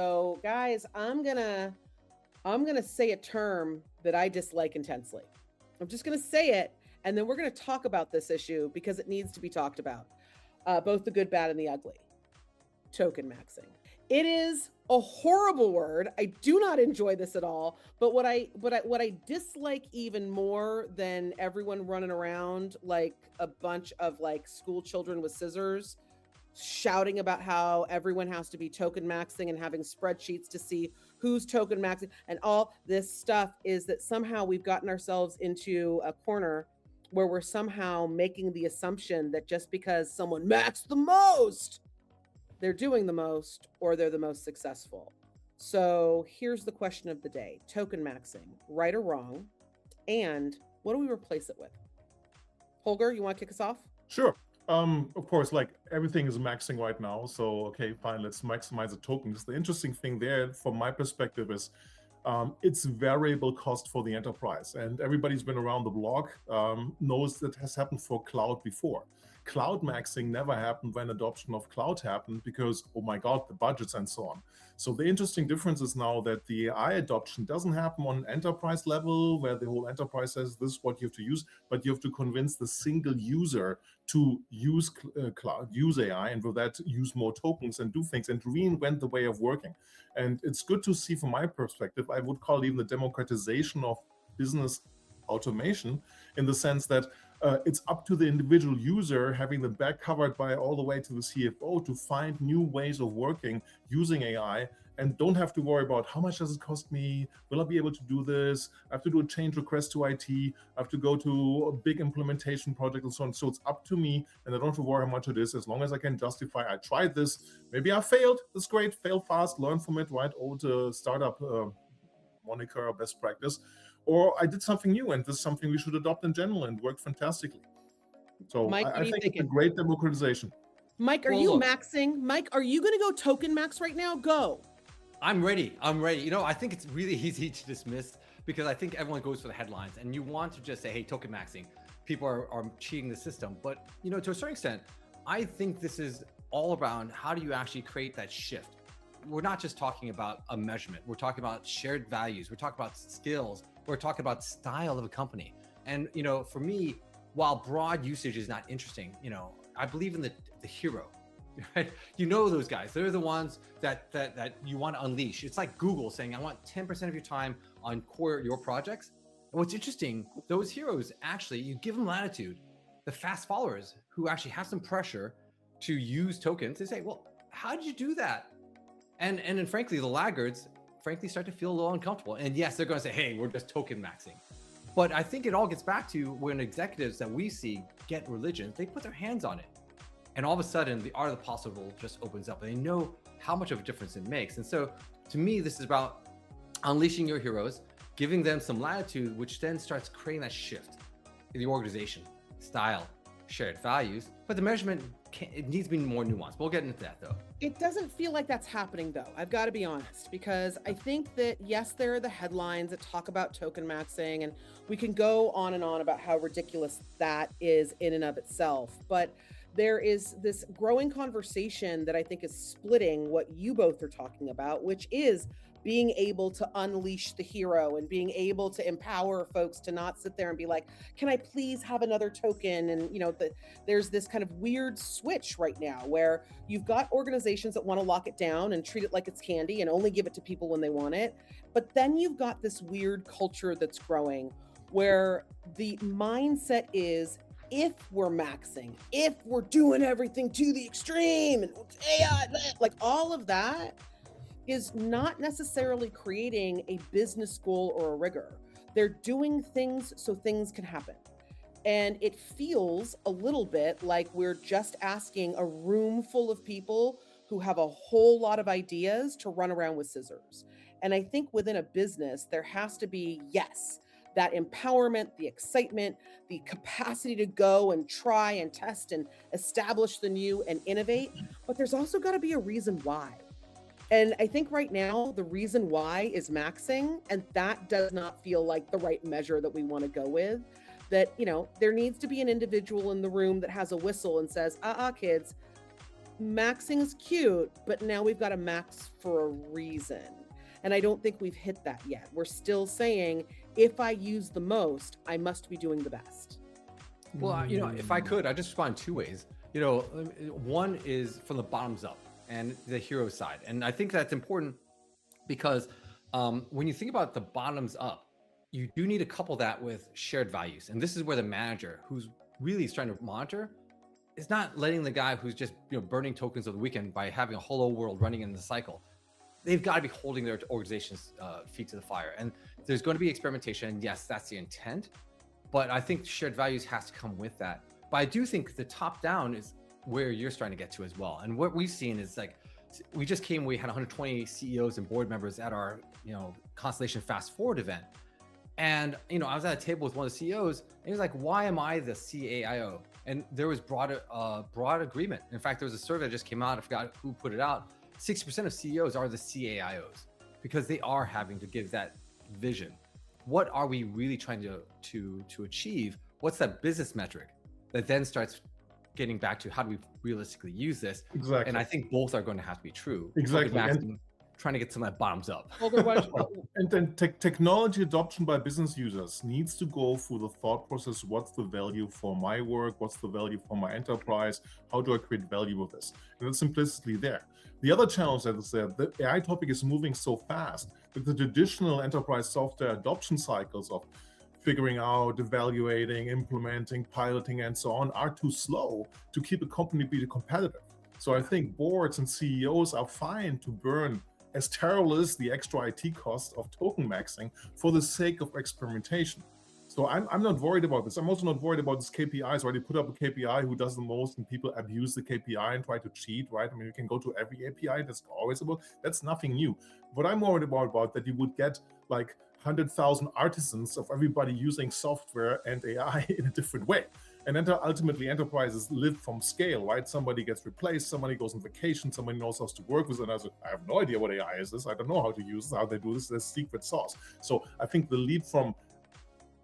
So, guys, I'm gonna say a term that I dislike intensely. I'm just gonna say it, and then we're gonna talk about this issue because it needs to be talked about, both the good, bad, and the ugly. Token maxing. It is a horrible word. I do not enjoy this at all. But what I dislike even more than everyone running around like a bunch of like school children with scissors shouting about how everyone has to be token maxing and having spreadsheets to see who's token maxing and all this stuff is that somehow we've gotten ourselves into a corner where we're somehow making the assumption that just because someone maxed the most, they're doing the most or they're the most successful. So here's the question of the day: token maxing, right or wrong? And what do we replace it with? Holger, you want to kick us off? Sure. Of course, like everything is maxing right now. So, okay, fine, let's maximize the tokens. The interesting thing there, from my perspective, is it's variable cost for the enterprise. And everybody's been around the block, knows that has happened for cloud before. Cloud maxing never happened when adoption of cloud happened because, oh my God, the budgets and so on. So the interesting difference is now that the AI adoption doesn't happen on enterprise level where the whole enterprise says this is what you have to use, but you have to convince the single user to use cloud, use AI, and with that use more tokens and do things and reinvent the way of working. And it's good to see from my perspective, I would call it even the democratization of business automation, in the sense that it's up to the individual user, having the back covered by all the way to the CFO, to find new ways of working using AI, and don't have to worry about how much does it cost me, will I be able to do this, I have to do a change request to IT, I have to go to a big implementation project and so on. So it's up to me, and I don't have to worry how much it is, as long as I can justify I tried this, maybe I failed, that's great, fail fast, learn from it, right? Old startup moniker or best practice. Or I did something new, and this is something we should adopt in general and worked fantastically. So Mike, I think it's a great democratization. Mike, are you maxing? Mike, are you going to go token max right now? Go. I'm ready. You know, I think it's really easy to dismiss because I think everyone goes for the headlines, and you want to just say, hey, token maxing, people are cheating the system. But, you know, to a certain extent, I think this is all around how do you actually create that shift? We're not just talking about a measurement. We're talking about shared values. We're talking about skills. We're talking about style of a company. And, you know, for me, while broad usage is not interesting, you know, I believe in the hero, right? You know, those guys, they're the ones that you want to unleash. It's like Google saying, I want 10% of your time on your projects. And what's interesting, those heroes, actually, you give them latitude. The fast followers who actually have some pressure to use tokens, they say, well, how did you do that? And then frankly, the laggards, frankly, start to feel a little uncomfortable. And yes, they're going to say, hey, we're just token maxing. But I think it all gets back to when executives that we see get religion, they put their hands on it. And all of a sudden, the art of the possible just opens up, and they know how much of a difference it makes. And so to me, this is about unleashing your heroes, giving them some latitude, which then starts creating that shift in the organization, style, shared values. But the measurement, it needs to be more nuanced. We'll get into that though. It doesn't feel like that's happening though. I've got to be honest, because I think that yes, there are the headlines that talk about token maxing, and we can go on and on about how ridiculous that is in and of itself. But there is this growing conversation that I think is splitting what you both are talking about, which is being able to unleash the hero and being able to empower folks to not sit there and be like, can I please have another token? And, you know, there's this kind of weird switch right now where you've got organizations that want to lock it down and treat it like it's candy and only give it to people when they want it. But then you've got this weird culture that's growing where the mindset is, if we're maxing, if we're doing everything to the extreme and AI, like all of that is not necessarily creating a business goal or a rigor. They're doing things so things can happen. And it feels a little bit like we're just asking a room full of people who have a whole lot of ideas to run around with scissors. And I think within a business, there has to be, yes, that empowerment, the excitement, the capacity to go and try and test and establish the new and innovate. But there's also got to be a reason why. And I think right now, the reason why is maxing, and that does not feel like the right measure that we want to go with. That, you know, there needs to be an individual in the room that has a whistle and says, kids, maxing is cute, but now we've got to max for a reason. And I don't think we've hit that yet. We're still saying, if I use the most, I must be doing the best. Well, if I could, I just respond two ways. One is from the bottoms up and the hero side. And I think that's important because when you think about the bottoms up, you do need to couple that with shared values. And this is where the manager who's really trying to monitor is not letting the guy who's just burning tokens of the weekend by having a whole world running in the cycle. They've got to be holding their organization's feet to the fire. And there's going to be experimentation. And yes, that's the intent. But I think shared values has to come with that. But I do think the top down is where you're starting to get to as well. And what we've seen is we had 120 CEOs and board members at our, Constellation Fast Forward event. And, I was at a table with one of the CEOs and he was like, why am I the CAIO? And there was broad agreement. In fact, there was a survey that just came out. I forgot who put it out. 60% of CEOs are the CAIOs because they are having to give that vision. What are we really trying to achieve? What's that business metric that then starts getting back to how do we realistically use this? Exactly. And I think both are going to have to be true. Exactly. And trying to get some of that bottoms up. And then technology adoption by business users needs to go through the thought process. What's the value for my work? What's the value for my enterprise? How do I create value with this? And it's implicitly there. The other challenge that is there, the AI topic is moving so fast that the traditional enterprise software adoption cycles of figuring out, evaluating, implementing, piloting, and so on are too slow to keep a company being competitive. So I think boards and CEOs are fine to burn, as terrible as the extra IT cost of token maxing, for the sake of experimentation. So I'm not worried about this. I'm also not worried about this KPIs, right? You put up a KPI who does the most and people abuse the KPI and try to cheat, right? I mean, you can go to every API, that's always about, that's nothing new. What I'm worried about that you would get like 100,000 artisans of everybody using software and AI in a different way. And then ultimately enterprises live from scale, right? Somebody gets replaced, somebody goes on vacation, somebody knows how to work with it. And I have no idea what AI is this. I don't know how to use it, how they do this, there's secret sauce. So I think the leap from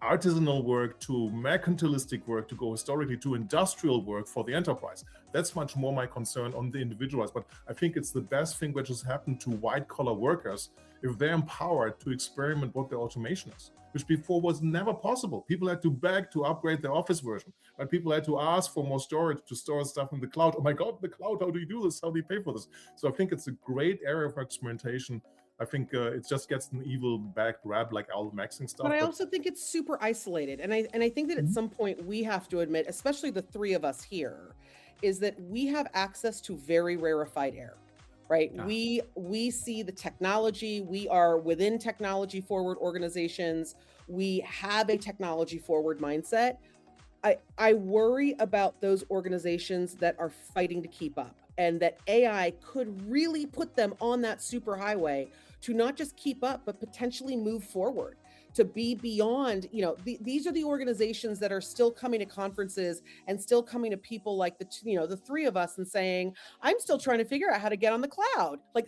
artisanal work to mercantilistic work to go historically to industrial work for the enterprise, that's much more my concern on the individuals. But I think it's the best thing which has happened to white collar workers if they're empowered to experiment what their automation is, which before was never possible. People had to beg to upgrade their Office version, and people had to ask for more storage to store stuff in the cloud. Oh my God, the cloud, how do you do this? How do you pay for this? So I think it's a great area for experimentation. I think it just gets an evil backed rap like all the maxing stuff. But I also think it's super isolated. And I think that at some point we have to admit, especially the three of us here, is that we have access to very rarefied air, right? Yeah. We see the technology. We are within technology forward organizations. We have a technology forward mindset. I worry about those organizations that are fighting to keep up, and that AI could really put them on that superhighway to not just keep up, but potentially move forward, to be beyond, these are the organizations that are still coming to conferences and still coming to people like the three of us and saying, I'm still trying to figure out how to get on the cloud. Like,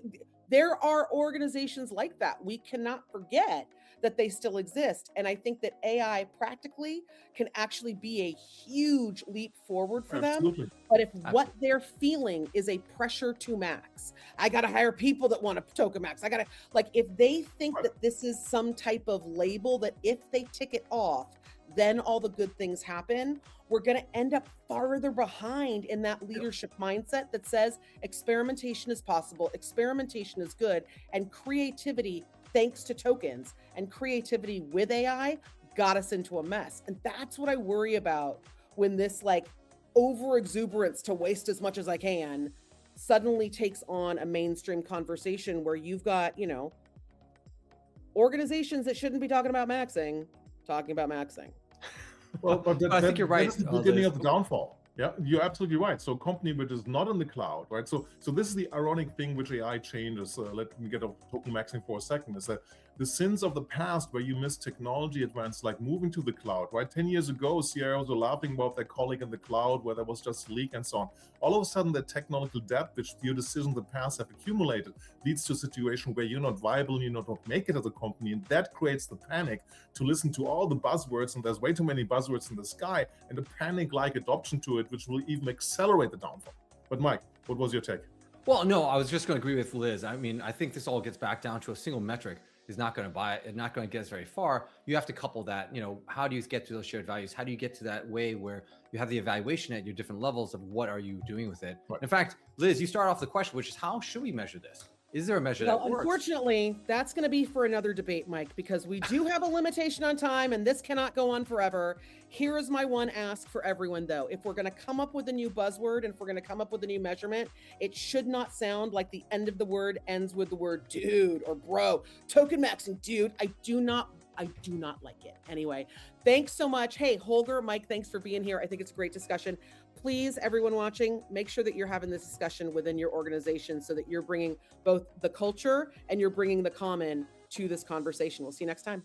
there are organizations like that. We cannot forget that they still exist. And I think that AI practically can actually be a huge leap forward for Absolutely. them. But if what they're feeling is a pressure to max, I got to hire people that want to token max. I got to, if they think that this is some type of label that if they tick it off, then all the good things happen, we're going to end up farther behind in that leadership mindset that says experimentation is possible, experimentation is good, and creativity, thanks to tokens and creativity with AI, got us into a mess. And that's what I worry about when this over exuberance to waste as much as I can suddenly takes on a mainstream conversation where you've got, organizations that shouldn't be talking about maxing. Well, but I think you're right. That's the beginning of the downfall. Yeah, you're absolutely right. So a company which is not in the cloud, right? So this is the ironic thing which AI changes. Let me get off token maxing for a second, is that the sins of the past where you missed technology advance, like moving to the cloud, right? 10 years ago, CIOs were laughing about their colleague in the cloud where there was just leak and so on. All of a sudden, the technological debt which your decisions in the past have accumulated leads to a situation where you're not viable and you don't make it as a company. And that creates the panic to listen to all the buzzwords, and there's way too many buzzwords in the sky, and a panic-like adoption to it, which will even accelerate the downfall. But Mike, What was your take? Well, no, I was just going to agree with Liz. I mean, I think this all gets back down to a single metric is not going to buy it, not going to get us very far. You have to couple that, how do you get to those shared values? How do you get to that way where you have the evaluation at your different levels of what are you doing with it? Right. In fact, Liz, you start off the question, which is how should we measure this? Is there a measure that works? Unfortunately, that's going to be for another debate, Mike, because we do have a limitation on time and this cannot go on forever. Here is my one ask for everyone, though. If we're going to come up with a new buzzword and if we're going to come up with a new measurement, it should not sound like the end of the word ends with the word dude or bro. Tokenmaxxing, dude. I do not like it. Anyway, thanks so much. Hey, Holger, Mike, thanks for being here. I think it's a great discussion. Please, everyone watching, make sure that you're having this discussion within your organization so that you're bringing both the culture and you're bringing the common to this conversation. We'll see you next time.